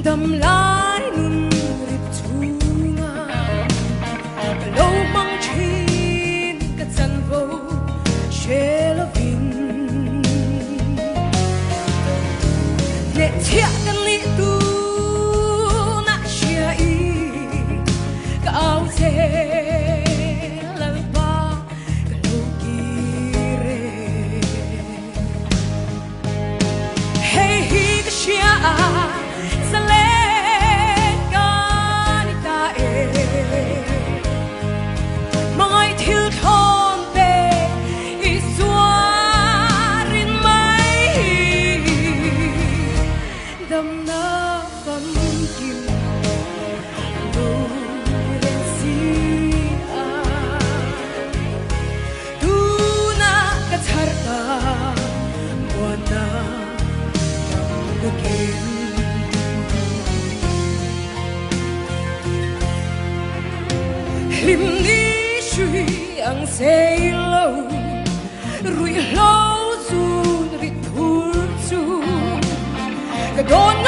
đầm lái nun rip chunga lâu mang chin ka chan vo shelovin ne thia kan li tu na shia i ka au se lim ni shui ang say lâu rui lâu zu rit phul chu ka don